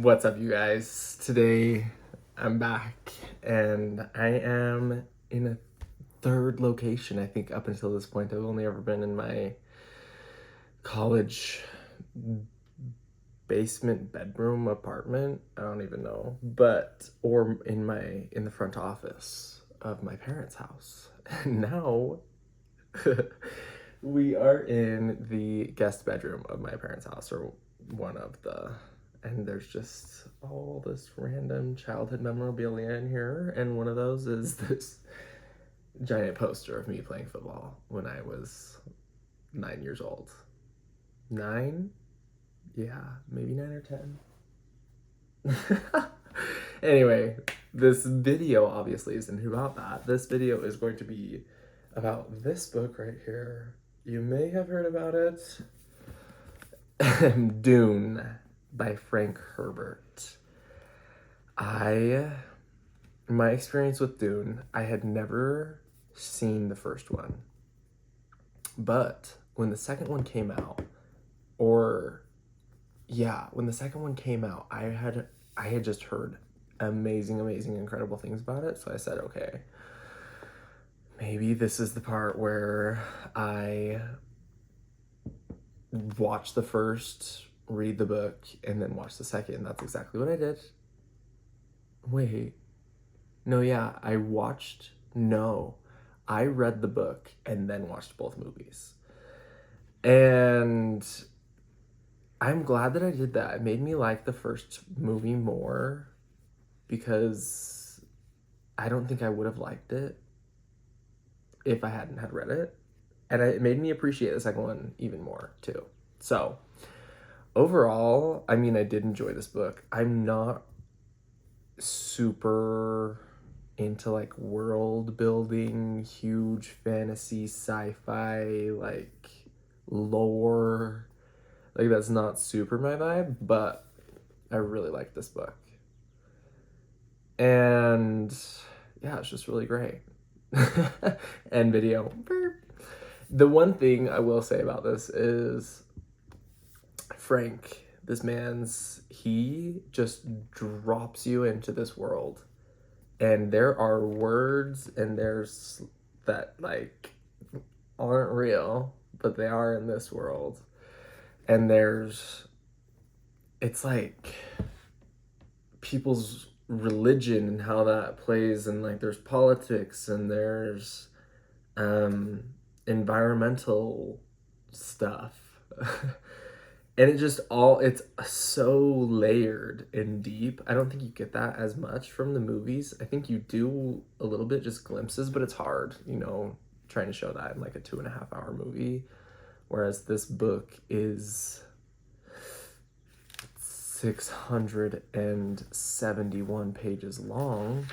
What's up, you guys? Today I'm back and I am in a third location. I think up until this point, I've only ever been in my college basement bedroom apartment. I don't even know, or in the front office of my parents' house. And now we are in the guest bedroom of my parents' house, or one of the, and there's just all this random childhood memorabilia in here, and one of those is this giant poster of me playing football when I was 9 years old. 9? Yeah, maybe 9 or 10. Anyway, this video obviously isn't about that. This video is going to be about this book right here. You may have heard about it. Dune by Frank Herbert. My experience with Dune, I had never seen the first one. But when the second one came out, when the second one came out, I had just heard amazing, incredible things about it. So I said, okay, maybe this is the part where I watch the first, read the book, and then watch the second. That's exactly what I did. Wait. No, yeah, I read the book and then watched both movies. And I'm glad that I did that. It made me like the first movie more because I don't think I would have liked it if I hadn't had read it. And it made me appreciate the second one even more too. So overall, I did enjoy this book. I'm not super into like world building, huge fantasy, sci-fi, like lore. Like that's not super my vibe, but I really like this book. And yeah, it's just really great. End video. The one thing I will say about this is Frank, he just drops you into this world. And there are words and there's that like aren't real, but they are in this world. And it's like people's religion and how that plays, and like there's politics and there's environmental stuff. And it's so layered and deep. I don't think you get that as much from the movies. I think you do a little bit, just glimpses, but it's hard, trying to show that in like a 2.5 hour movie. Whereas this book is 671 pages long,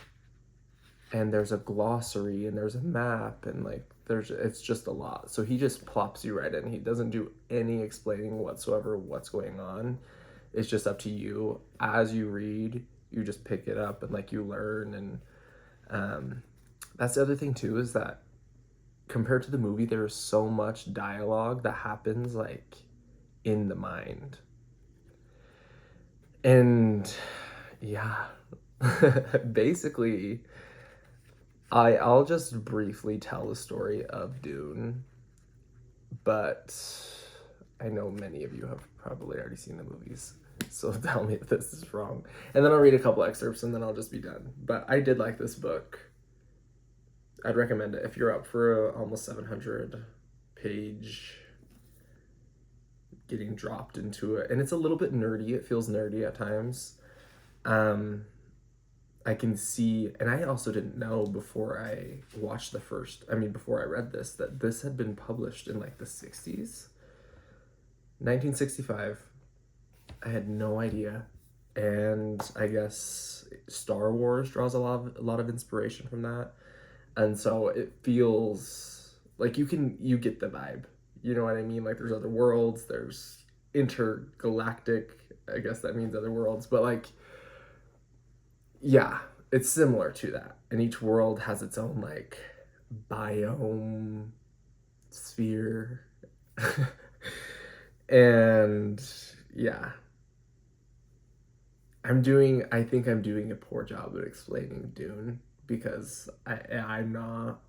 and there's a glossary and there's a map and like it's just a lot. So he just plops you right in. He doesn't do any explaining whatsoever what's going on. It's just up to you. As you read, you just pick it up and like you learn. And that's the other thing too, is that compared to the movie, there's so much dialogue that happens like in the mind. And yeah, basically, I'll just briefly tell the story of Dune, but I know many of you have probably already seen the movies, so tell me if this is wrong. And then I'll read a couple excerpts and then I'll just be done. But I did like this book. I'd recommend it if you're up for a almost 700 page getting dropped into it. And it's a little bit nerdy. It feels nerdy at times. I can see, and I also didn't know before I before I read this, that this had been published in like the 60s. 1965. I had no idea. And I guess Star Wars draws a lot of inspiration from that. And so it feels like you get the vibe. You know what I mean? Like there's other worlds, there's intergalactic, I guess that means other worlds, but like, yeah, it's similar to that. And each world has its own like biome, sphere. And yeah, I think I'm doing a poor job at explaining Dune because I'm not,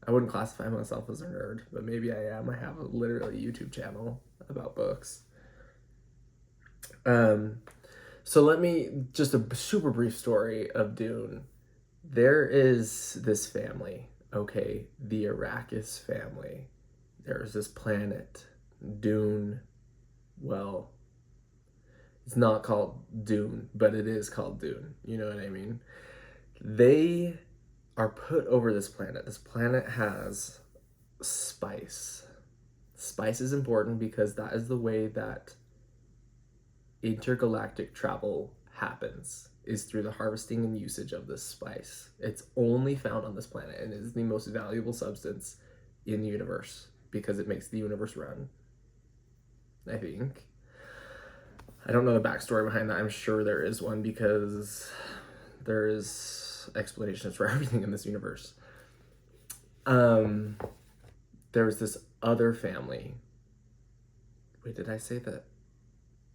I wouldn't classify myself as a nerd, but maybe I am. I have a literally YouTube channel about books. Um, so let me, just a super brief story of Dune. There is this family, okay, the Arrakis family. There's this planet, Dune. Well, it's not called Dune, but it is called Dune. You know what I mean? They are put over this planet. This planet has spice. Spice is important because that is the way that intergalactic travel happens, is through the harvesting and usage of this spice. It's only found on this planet and is the most valuable substance in the universe because it makes the universe run, I think. I don't know the backstory behind that. I'm sure there is one because there is explanations for everything in this universe. There was this other family. Wait, did I say that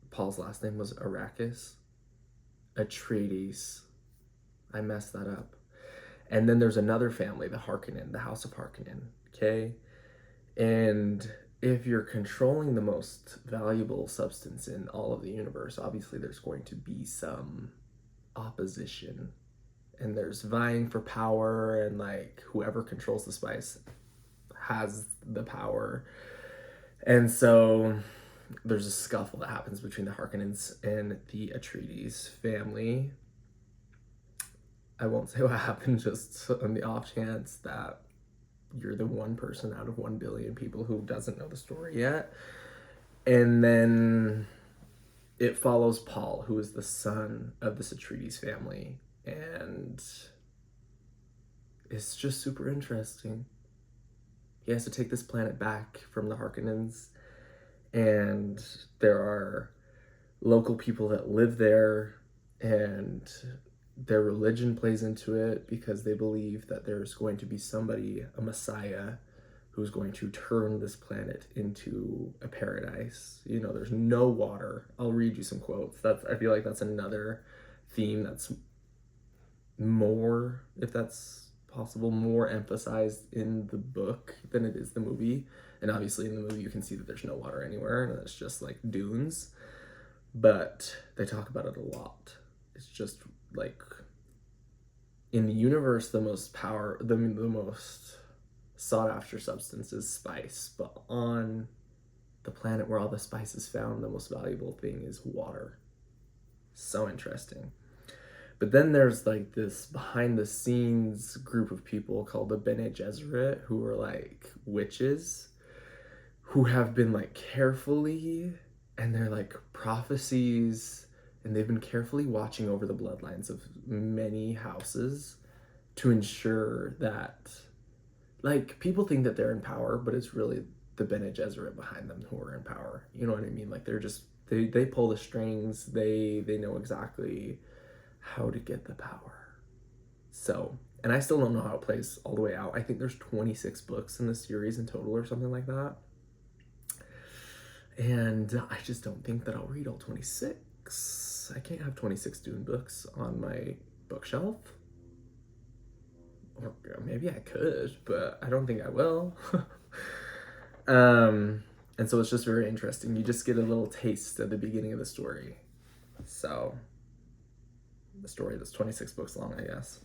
Paul's last name was Arrakis? Atreides. I messed that up. And then there's another family, the Harkonnen, the House of Harkonnen, okay? And if you're controlling the most valuable substance in all of the universe, obviously there's going to be some opposition. And there's vying for power, and like whoever controls the spice has the power. And so there's a scuffle that happens between the Harkonnens and the Atreides family. I won't say what happened, just on the off chance that you're the one person out of 1 billion people who doesn't know the story yet. And then it follows Paul, who is the son of this Atreides family. And it's just super interesting. He has to take this planet back from the Harkonnens, and there are local people that live there, and their religion plays into it because they believe that there's going to be somebody, a messiah, who's going to turn this planet into a paradise. You know, there's no water. I'll read you some quotes. I feel like that's another theme that's more, if that's possible, more emphasized in the book than it is the movie. And obviously in the movie you can see that there's no water anywhere and it's just like dunes, but they talk about it a lot. It's just like, in the universe, the most sought after substance is spice, but on the planet where all the spice is found, the most valuable thing is water. So interesting. But then there's like this behind the scenes group of people called the Bene Gesserit, who are like witches who have been like carefully, and they're like prophecies, and they've been carefully watching over the bloodlines of many houses to ensure that, like, people think that they're in power, but it's really the Bene Gesserit behind them who are in power. You know what I mean? Like, they're just, they pull the strings. They know exactly how to get the power. So, and I still don't know how it plays all the way out. I think there's 26 books in the series in total or something like that. And I just don't think that I'll read all 26. I can't have 26 Dune books on my bookshelf. Or maybe I could, but I don't think I will. And so it's just very interesting. You just get a little taste at the beginning of the story. So, the story that's 26 books long, I guess.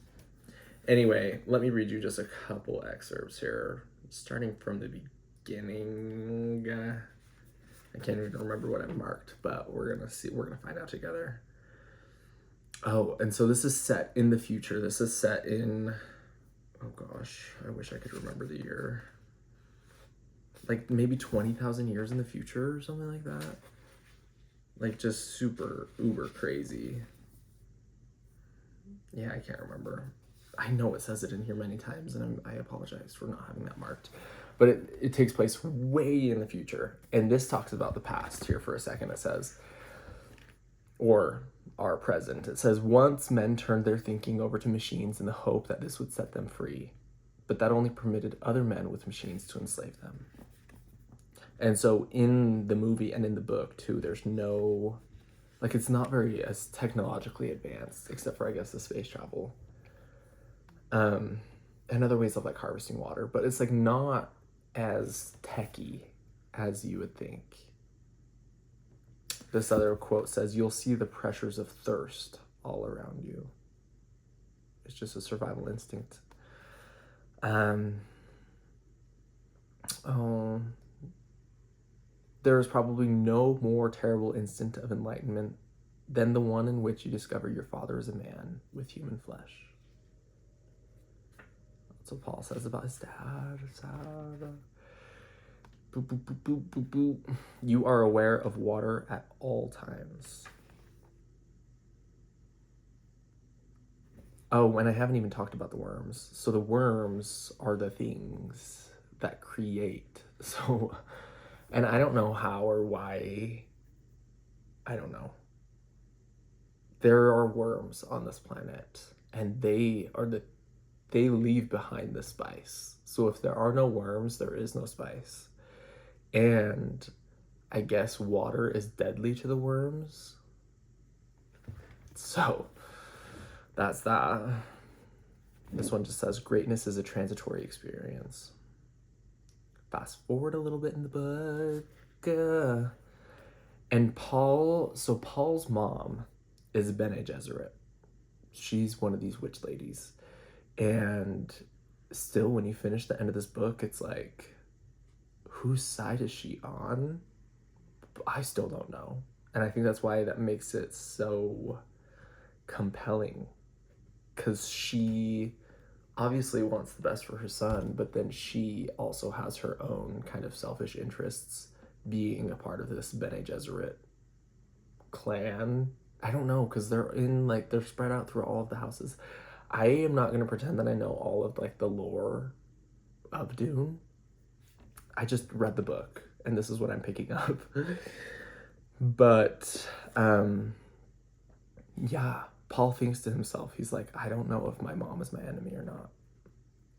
Anyway, let me read you just a couple excerpts here, starting from the beginning. I can't even remember what I marked, but we're gonna find out together. Oh, and so this is set in the future. This is set in, oh gosh, I wish I could remember the year. Like maybe 20,000 years in the future or something like that. Like just super uber crazy. Yeah, I can't remember. I know it says it in here many times, and I apologize for not having that marked. But it takes place way in the future. And this talks about the past here for a second. It says, or our present. It says, once men turned their thinking over to machines in the hope that this would set them free. But that only permitted other men with machines to enslave them. And so in the movie and in the book, too, there's no Like, it's not very as technologically advanced, except for, I guess, the space travel. And other ways of, like, harvesting water. But it's, like, not as techy as you would think. This other quote says, "You'll see the pressures of thirst all around you." It's just a survival instinct. There is probably no more terrible instant of enlightenment than the one in which you discover your father is a man with human flesh. That's what Paul says about his dad. Boop, boop, boop, boop, boop, boop. You are aware of water at all times. Oh, and I haven't even talked about the worms. So the worms are the things that create. So, and I don't know how or why. I don't know. There are worms on this planet, and they leave behind the spice. So if there are no worms, there is no spice. And I guess water is deadly to the worms. So that's that. This one just says, greatness is a transitory experience. Fast forward a little bit in the book. And Paul's mom is Bene Gesserit. She's one of these witch ladies. And still, when you finish the end of this book, it's like, whose side is she on? I still don't know. And I think that's why that makes it so compelling. Because she obviously wants the best for her son, but then she also has her own kind of selfish interests being a part of this Bene Gesserit clan. I don't know, because they're spread out through all of the houses. I am not going to pretend that I know all of, like, the lore of Dune. I just read the book, and this is what I'm picking up. But, yeah, Paul thinks to himself, he's like, I don't know if my mom is my enemy or not.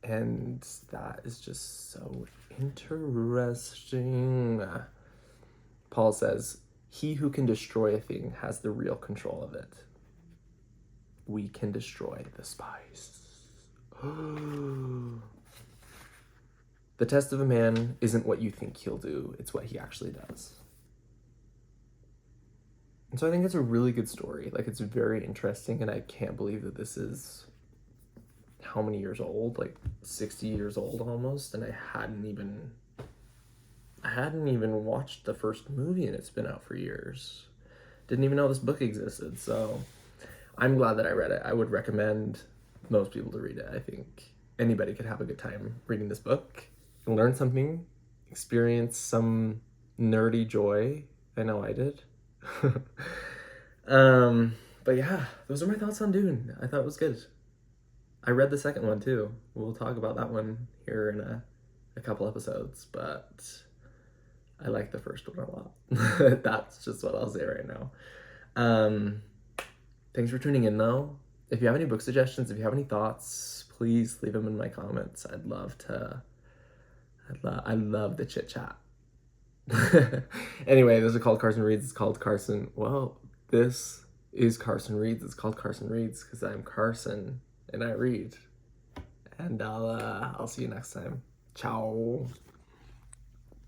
And that is just so interesting. Paul says, he who can destroy a thing has the real control of it. We can destroy the spice. The test of a man isn't what you think he'll do, it's what he actually does. And so I think it's a really good story. Like, it's very interesting, and I can't believe that this is how many years old? Like 60 years old almost, and I hadn't even watched the first movie, and it's been out for years. Didn't even know this book existed, so I'm glad that I read it. I would recommend most people to read it. I think anybody could have a good time reading this book, learn something, experience some nerdy joy. I know I did. But yeah, those are my thoughts on Dune. I thought it was good. I read the second one too. We'll talk about that one here in a couple episodes, but I like the first one a lot. That's just what I'll say right now. Thanks for tuning in though. If you have any book suggestions, if you have any thoughts, please leave them in my comments. I love the chit chat. Anyway, this is called Carson Reads. It's called Carson. Well, this is Carson Reads. It's called Carson Reads because I'm Carson and I read. And I'll see you next time. Ciao.